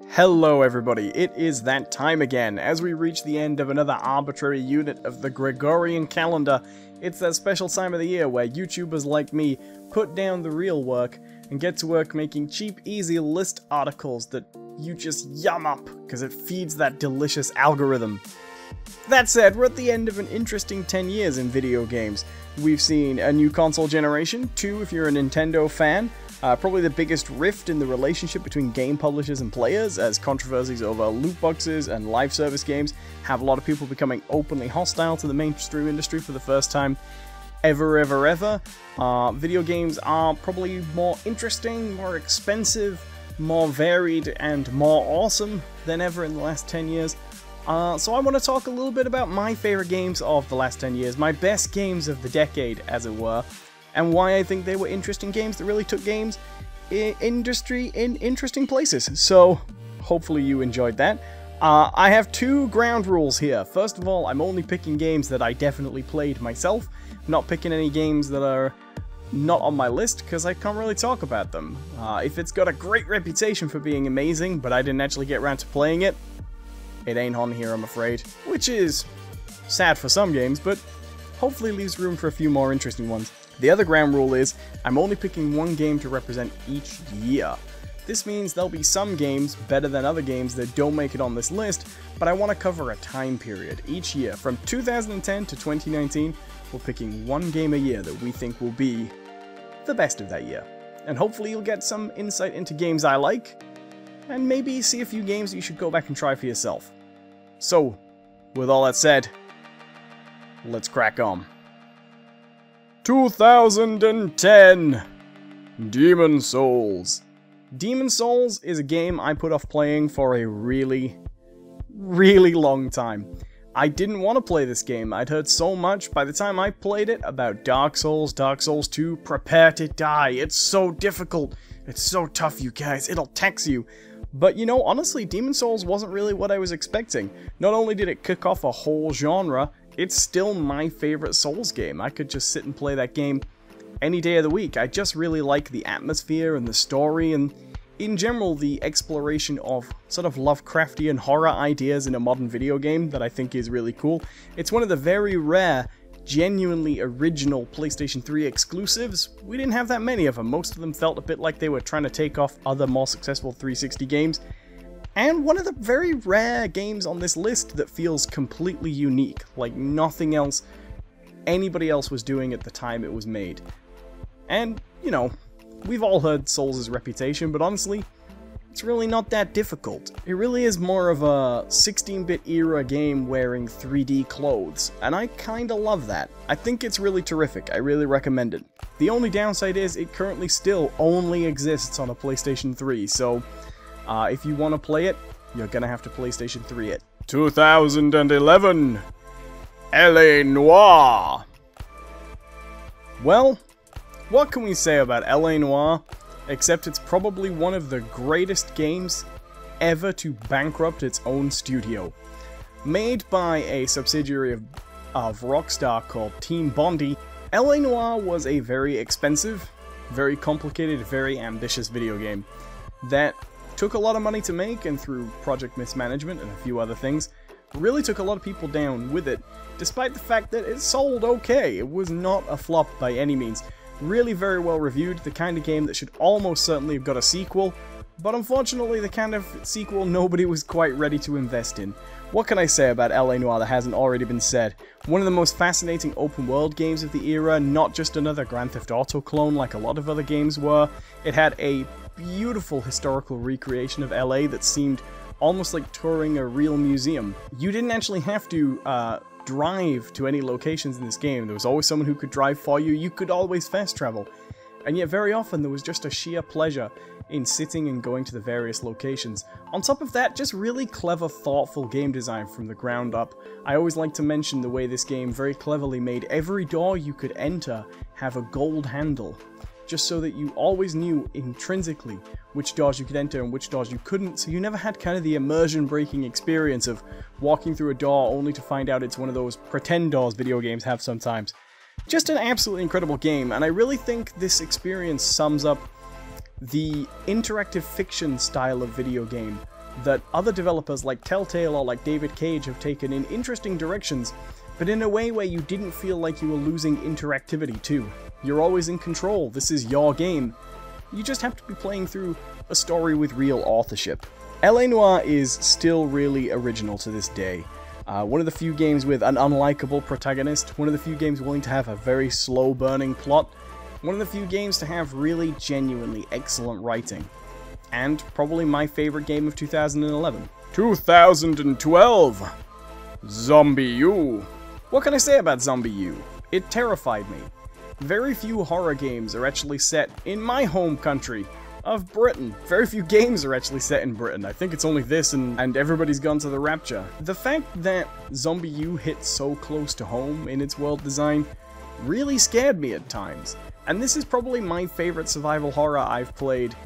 Hello everybody, it is that time again. As we reach the end of another arbitrary unit of the Gregorian calendar, it's that special time of the year where YouTubers like me put down the real work and get to work making cheap, easy list articles that you just yum up because it feeds that delicious algorithm. That said, we're at the end of an interesting 10 years in video games. We've seen a new console generation, 2 if you're a Nintendo fan, probably the biggest rift in the relationship between game publishers and players, as controversies over loot boxes and live service games have a lot of people becoming openly hostile to the mainstream industry for the first time ever. Video games are probably more interesting, more expensive, more varied, and more awesome than ever in the last 10 years. So I want to talk a little bit about my favorite games of the last 10 years, my best games of the decade, as it were, and why I think they were interesting games that really took games industry in interesting places. So hopefully you enjoyed that. I have 2 ground rules here. First of all, I'm only picking games that I definitely played myself, not picking any games that are not on my list, because I can't really talk about them. If it's got a great reputation for being amazing, but I didn't actually get around to playing it, it ain't on here, I'm afraid. Which is sad for some games, but hopefully leaves room for a few more interesting ones. The other ground rule is, I'm only picking 1 game to represent each year. This means there'll be some games better than other games that don't make it on this list, but I want to cover a time period each year. From 2010 to 2019, we're picking 1 game a year that we think will be the best of that year. And hopefully you'll get some insight into games I like, and maybe see a few games that you should go back and try for yourself. So, with all that said, let's crack on. 2010! Demon's Souls. Demon's Souls is a game I put off playing for a really long time. I didn't want to play this game. I'd heard so much by the time I played it about Dark Souls, Dark Souls 2, prepare to die. It's so difficult. It's so tough, you guys. It'll tax you. But you know, honestly, Demon's Souls wasn't really what I was expecting. Not only did it kick off a whole genre, it's still my favorite Souls game. I could just sit and play that game any day of the week. I just really like the atmosphere and the story, and in general the exploration of sort of Lovecraftian horror ideas in a modern video game that I think is really cool. It's one of the very rare, genuinely original PlayStation 3 exclusives. We didn't have that many of them. Most of them felt a bit like they were trying to take off other more successful 360 games. And one of the very rare games on this list that feels completely unique, like nothing else anybody else was doing at the time it was made. And, you know, we've all heard Souls' reputation, but honestly, it's really not that difficult. It really is more of a 16-bit era game wearing 3D clothes, and I kinda love that. I think it's really terrific. I really recommend it. The only downside is it currently still only exists on a PlayStation 3, so if you want to play it, you're gonna have to PlayStation 3 it. 2011! LA Noire! Well, what can we say about LA Noire, except it's probably one of the greatest games ever to bankrupt its own studio. Made by a subsidiary of Rockstar called Team Bondi, LA Noire was a very expensive, very complicated, very ambitious video game that took a lot of money to make, and through project mismanagement and a few other things, really took a lot of people down with it, despite the fact that it sold okay. It was not a flop by any means. Really very well reviewed, the kind of game that should almost certainly have got a sequel, but unfortunately the kind of sequel nobody was quite ready to invest in. What can I say about LA Noire that hasn't already been said? One of the most fascinating open world games of the era, not just another Grand Theft Auto clone like a lot of other games were. It had a beautiful historical recreation of LA that seemed almost like touring a real museum. You didn't actually have to drive to any locations in this game. There was always someone who could drive for you. You could always fast travel. And yet very often there was just a sheer pleasure in sitting and going to the various locations. On top of that, just really clever, thoughtful game design from the ground up. I always like to mention the way this game very cleverly made every door you could enter have a gold handle, just so that you always knew intrinsically which doors you could enter and which doors you couldn't, so you never had kind of the immersion-breaking experience of walking through a door only to find out it's one of those pretend doors video games have sometimes. Just an absolutely incredible game, and I really think this experience sums up the interactive fiction style of video game that other developers like Telltale or like David Cage have taken in interesting directions, but in a way where you didn't feel like you were losing interactivity too. You're always in control, this is your game. You just have to be playing through a story with real authorship. LA Noire is still really original to this day. One of the few games with an unlikable protagonist, one of the few games willing to have a very slow burning plot, one of the few games to have really genuinely excellent writing. And probably my favorite game of 2011. 2012! Zombie U! What can I say about Zombie U? It terrified me. Very few horror games are actually set in my home country of Britain. Very few games are actually set in Britain. I think it's only this and Everybody's Gone to the Rapture. The fact that Zombie U hit so close to home in its world design really scared me at times. And this is probably my favorite survival horror I've played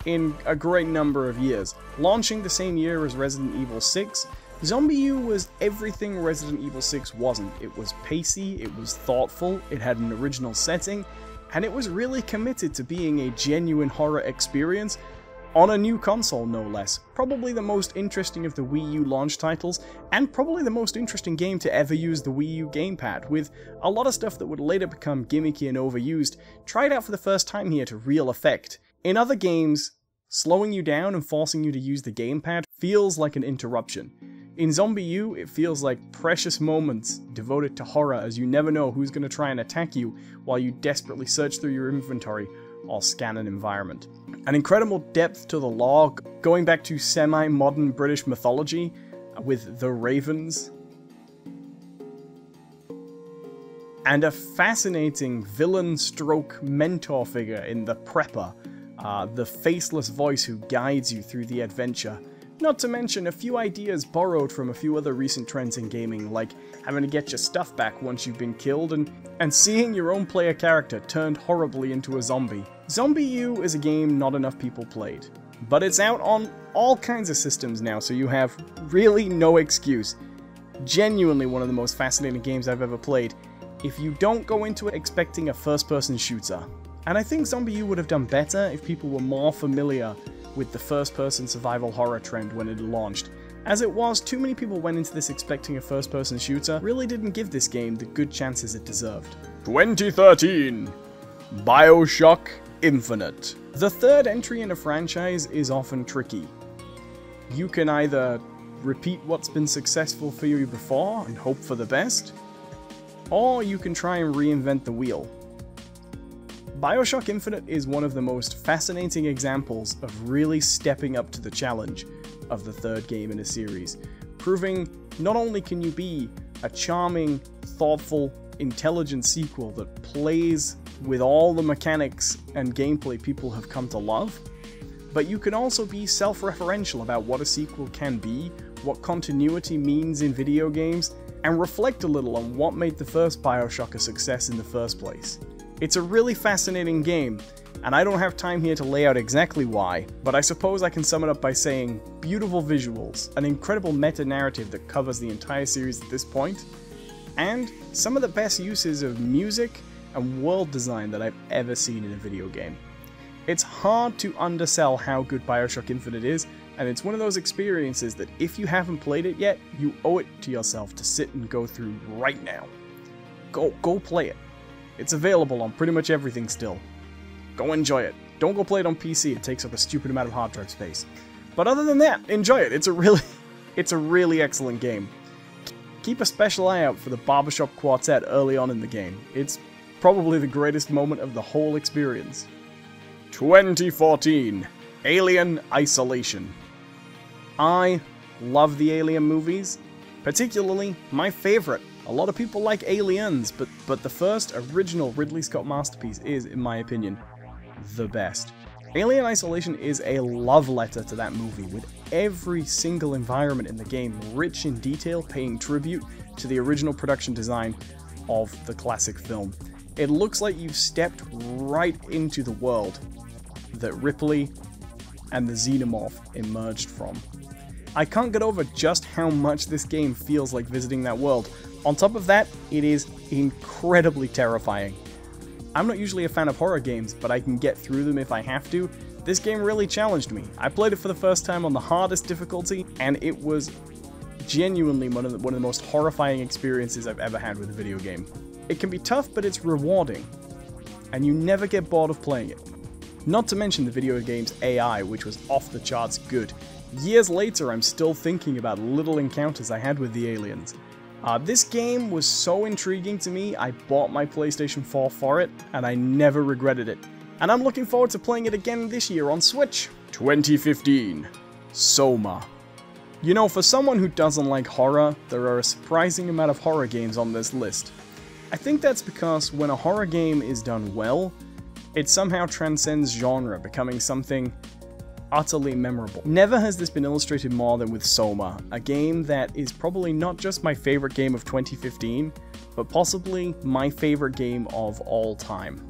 in a great number of years. Launching the same year as Resident Evil 6, Zombie U was everything Resident Evil 6 wasn't. It was pacey, it was thoughtful, it had an original setting, and it was really committed to being a genuine horror experience on a new console, no less. Probably the most interesting of the Wii U launch titles, and probably the most interesting game to ever use the Wii U gamepad, with a lot of stuff that would later become gimmicky and overused, tried out for the first time here to real effect. In other games, slowing you down and forcing you to use the gamepad feels like an interruption. In Zombie U, it feels like precious moments devoted to horror as you never know who's going to try and attack you while you desperately search through your inventory or scan an environment. An incredible depth to the lore, going back to semi-modern British mythology with the Ravens. And a fascinating villain-stroke mentor figure in the Prepper, the faceless voice who guides you through the adventure. Not to mention a few ideas borrowed from a few other recent trends in gaming, like having to get your stuff back once you've been killed, and seeing your own player character turned horribly into a zombie. Zombie U is a game not enough people played, but it's out on all kinds of systems now, so you have really no excuse. Genuinely one of the most fascinating games I've ever played, if you don't go into it expecting a first-person shooter. And I think Zombie U would have done better if people were more familiar with the first-person survival horror trend when it launched. As it was, too many people went into this expecting a first-person shooter, really didn't give this game the good chances it deserved. 2013! BioShock Infinite. The third entry in a franchise is often tricky. You can either repeat what's been successful for you before and hope for the best, or you can try and reinvent the wheel. BioShock Infinite is one of the most fascinating examples of really stepping up to the challenge of the third game in a series, proving not only can you be a charming, thoughtful, intelligent sequel that plays with all the mechanics and gameplay people have come to love, but you can also be self-referential about what a sequel can be, what continuity means in video games, and reflect a little on what made the first BioShock a success in the first place. It's a really fascinating game, and I don't have time here to lay out exactly why, but I suppose I can sum it up by saying beautiful visuals, an incredible meta-narrative that covers the entire series at this point, and some of the best uses of music and world design that I've ever seen in a video game. It's hard to undersell how good BioShock Infinite is, and it's one of those experiences that if you haven't played it yet, you owe it to yourself to sit and go through right now. Go play it. It's available on pretty much everything still. Go enjoy it. Don't go play it on PC, it takes up a stupid amount of hard drive space. But other than that, enjoy it. It's a really excellent game. Keep a special eye out for the barbershop quartet early on in the game. It's probably the greatest moment of the whole experience. 2014, Alien Isolation. I love the Alien movies, particularly my favorite. A lot of people like Aliens, but the first original Ridley Scott masterpiece is, in my opinion, the best. Alien Isolation is a love letter to that movie, with every single environment in the game rich in detail, paying tribute to the original production design of the classic film. It looks like you've stepped right into the world that Ripley and the Xenomorph emerged from. I can't get over just how much this game feels like visiting that world. On top of that, it is incredibly terrifying. I'm not usually a fan of horror games, but I can get through them if I have to, This game really challenged me. I played it for the first time on the hardest difficulty, and it was genuinely one of the most horrifying experiences I've ever had with a video game. It can be tough, but it's rewarding, and you never get bored of playing it. Not to mention the video game's AI, which was off the charts good. Years later, I'm still thinking about little encounters I had with the aliens. This game was so intriguing to me, I bought my PlayStation 4 for it, and I never regretted it. And I'm looking forward to playing it again this year on Switch. 2015. Soma. You know, for someone who doesn't like horror, there are a surprising amount of horror games on this list. I think that's because when a horror game is done well, it somehow transcends genre, becoming something utterly memorable. Never has this been illustrated more than with Soma, a game that is probably not just my favorite game of 2015, but possibly my favorite game of all time.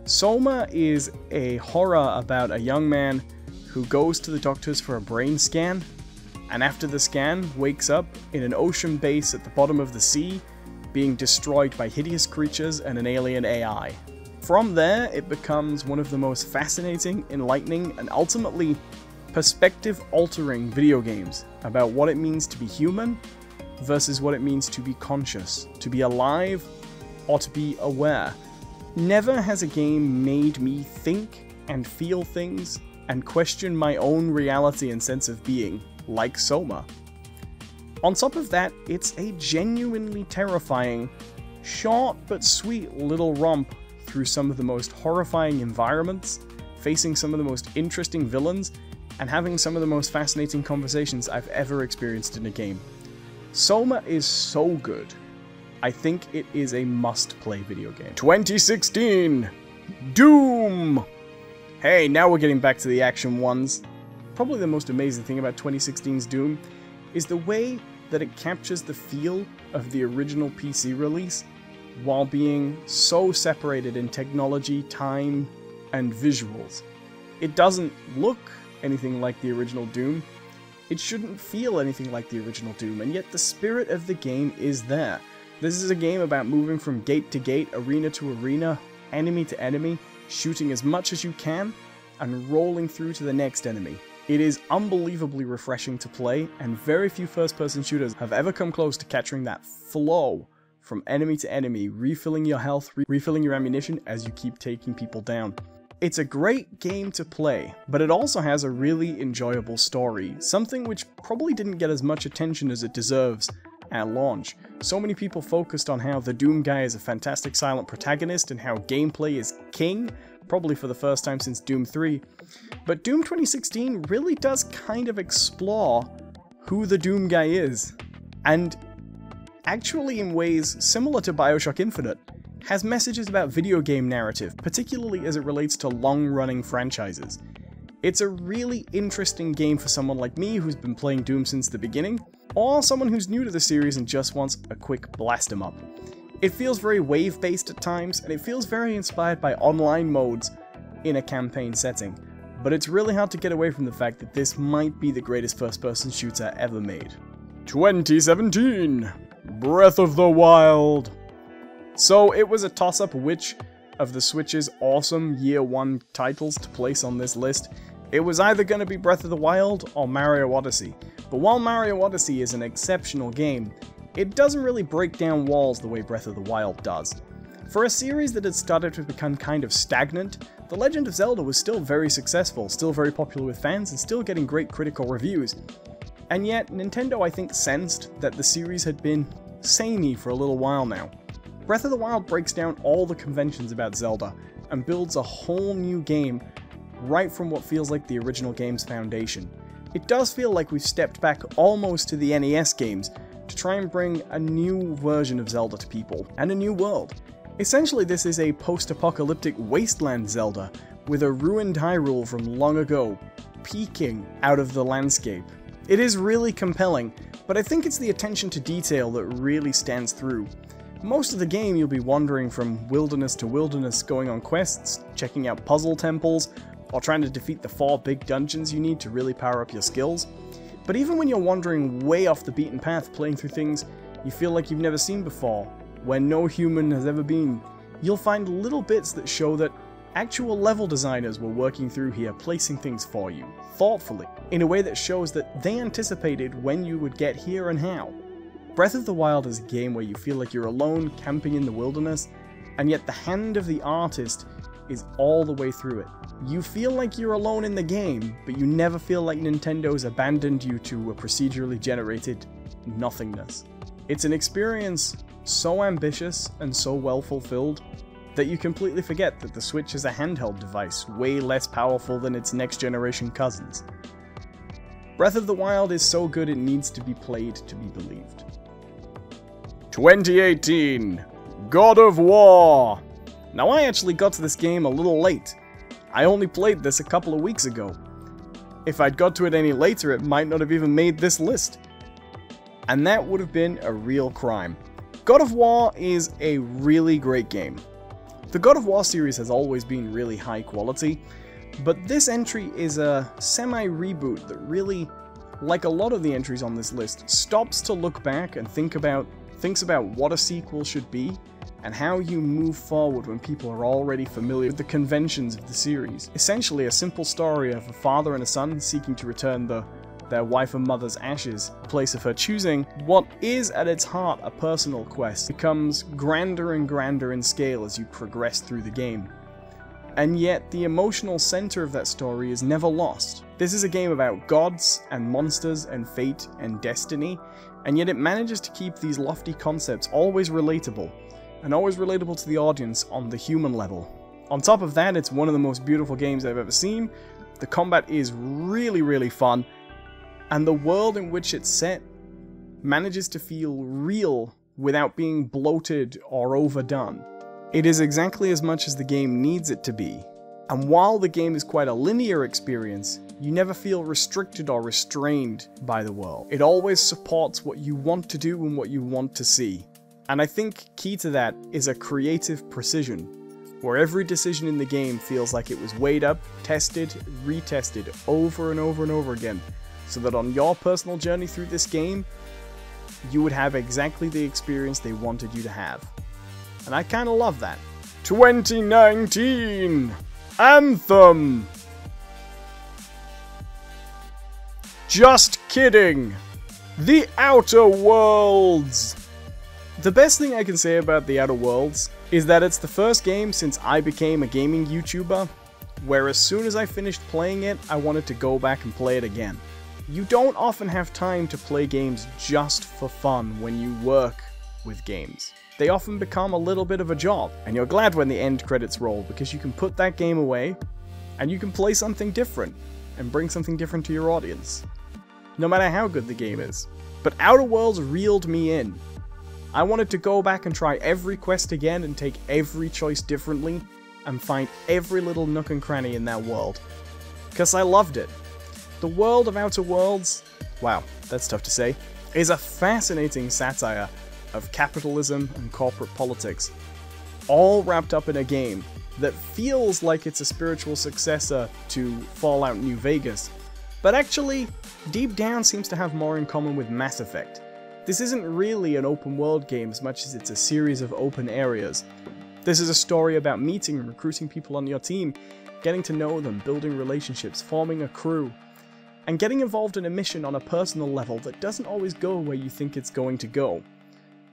Soma is a horror about a young man who goes to the doctors for a brain scan, and after the scan, wakes up in an ocean base at the bottom of the sea, being destroyed by hideous creatures and an alien AI. From there, it becomes one of the most fascinating, enlightening, and ultimately perspective-altering video games about what it means to be human versus what it means to be conscious, to be alive, or to be aware. Never has a game made me think and feel things and question my own reality and sense of being like Soma. On top of that, it's a genuinely terrifying, short but sweet little romp through some of the most horrifying environments, facing some of the most interesting villains, and having some of the most fascinating conversations I've ever experienced in a game. Soma is so good. I think it is a must-play video game. 2016! Doom! Hey, now we're getting back to the action ones. Probably the most amazing thing about 2016's Doom is the way that it captures the feel of the original PC release while being so separated in technology, time, and visuals. It doesn't look anything like the original Doom. It shouldn't feel anything like the original Doom, and yet the spirit of the game is there. This is a game about moving from gate to gate, arena to arena, enemy to enemy, shooting as much as you can, and rolling through to the next enemy. It is unbelievably refreshing to play, and very few first-person shooters have ever come close to capturing that flow from enemy to enemy, refilling your health, refilling your ammunition as you keep taking people down. It's a great game to play, but it also has a really enjoyable story, something which probably didn't get as much attention as it deserves at launch. So many people focused on how the Doom guy is a fantastic silent protagonist and how gameplay is king, probably for the first time since Doom 3, but Doom 2016 really does kind of explore who the Doom guy is, and actually in ways similar to BioShock Infinite, has messages about video game narrative, particularly as it relates to long-running franchises. It's a really interesting game for someone like me who's been playing Doom since the beginning, or someone who's new to the series and just wants a quick blast 'em up. It feels very wave-based at times, and it feels very inspired by online modes in a campaign setting, but it's really hard to get away from the fact that this might be the greatest first-person shooter ever made. 2017! Breath of the Wild! So it was a toss-up which of the Switch's awesome Year 1 titles to place on this list. It was either going to be Breath of the Wild or Mario Odyssey, but while Mario Odyssey is an exceptional game, it doesn't really break down walls the way Breath of the Wild does. For a series that had started to become kind of stagnant, The Legend of Zelda was still very successful, still very popular with fans, and still getting great critical reviews. And yet, Nintendo I think sensed that the series had been samey for a little while now. Breath of the Wild breaks down all the conventions about Zelda, and builds a whole new game right from what feels like the original game's foundation. It does feel like we've stepped back almost to the NES games to try and bring a new version of Zelda to people, and a new world. Essentially, this is a post-apocalyptic wasteland Zelda, with a ruined Hyrule from long ago, peeking out of the landscape. It is really compelling, but I think it's the attention to detail that really stands through. Most of the game you'll be wandering from wilderness to wilderness, going on quests, checking out puzzle temples, or trying to defeat the 4 big dungeons you need to really power up your skills. But even when you're wandering way off the beaten path, playing through things you feel like you've never seen before, where no human has ever been, you'll find little bits that show that Actual level designers were working through here, placing things for you, thoughtfully, in a way that shows that they anticipated when you would get here and how. Breath of the Wild is a game where you feel like you're alone camping in the wilderness, and yet the hand of the artist is all the way through it. You feel like you're alone in the game, but you never feel like Nintendo's abandoned you to a procedurally generated nothingness. It's an experience so ambitious and so well fulfilled that you completely forget that the Switch is a handheld device, way less powerful than its next generation cousins. Breath of the Wild is so good it needs to be played to be believed. 2018, God of War! Now I actually got to this game a little late. I only played this a couple of weeks ago. If I'd got to it any later, it might not have even made this list. And that would have been a real crime. God of War is a really great game. The God of War series has always been really high quality, but this entry is a semi-reboot that really, like a lot of the entries on this list, stops to look back and thinks about what a sequel should be, and how you move forward when people are already familiar with the conventions of the series. Essentially a simple story of a father and a son seeking to return their wife and mother's ashes, a place of her choosing. What is at its heart a personal quest becomes grander and grander in scale as you progress through the game. And yet the emotional center of that story is never lost. This is a game about gods and monsters and fate and destiny, and yet it manages to keep these lofty concepts always relatable, and always relatable to the audience on the human level. On top of that, it's one of the most beautiful games I've ever seen, the combat is really, really fun, and the world in which it's set manages to feel real without being bloated or overdone. It is exactly as much as the game needs it to be, and while the game is quite a linear experience, you never feel restricted or restrained by the world. It always supports what you want to do and what you want to see. And I think key to that is a creative precision, where every decision in the game feels like it was weighed up, tested, retested over and over and over again, so that on your personal journey through this game, you would have exactly the experience they wanted you to have. And I kinda love that. 2019! Anthem! Just kidding! The Outer Worlds! The best thing I can say about The Outer Worlds is that it's the first game since I became a gaming YouTuber where as soon as I finished playing it, I wanted to go back and play it again. You don't often have time to play games just for fun when you work with games. They often become a little bit of a job, and you're glad when the end credits roll because you can put that game away and you can play something different and bring something different to your audience, no matter how good the game is. But Outer Worlds reeled me in. I wanted to go back and try every quest again and take every choice differently and find every little nook and cranny in that world, because I loved it. The world of Outer Worlds, wow, that's tough to say, is a fascinating satire of capitalism and corporate politics, all wrapped up in a game that feels like it's a spiritual successor to Fallout New Vegas, but actually, deep down seems to have more in common with Mass Effect. This isn't really an open world game as much as it's a series of open areas. This is a story about meeting and recruiting people on your team, getting to know them, building relationships, forming a crew, and getting involved in a mission on a personal level that doesn't always go where you think it's going to go.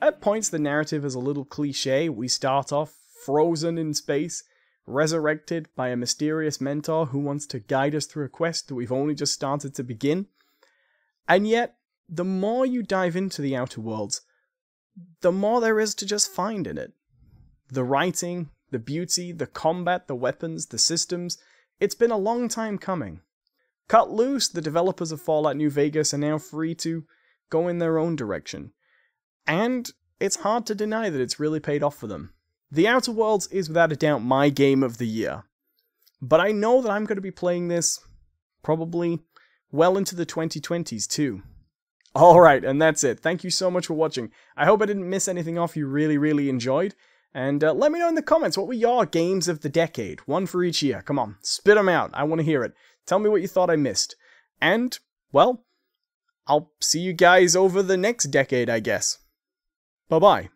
At points the narrative is a little cliche. We start off frozen in space, resurrected by a mysterious mentor who wants to guide us through a quest that we've only just started to begin. And yet, the more you dive into the Outer Worlds, the more there is to just find in it. The writing, the beauty, the combat, the weapons, the systems, it's been a long time coming. Cut loose, the developers of Fallout New Vegas are now free to go in their own direction. And it's hard to deny that it's really paid off for them. The Outer Worlds is without a doubt my game of the year. But I know that I'm going to be playing this probably well into the 2020s too. Alright, and that's it. Thank you so much for watching. I hope I didn't miss anything off you really enjoyed. And let me know in the comments, what were your games of the decade? One for each year. Come on, spit them out. I want to hear it. Tell me what you thought I missed. And, well, I'll see you guys over the next decade, I guess. Bye-bye.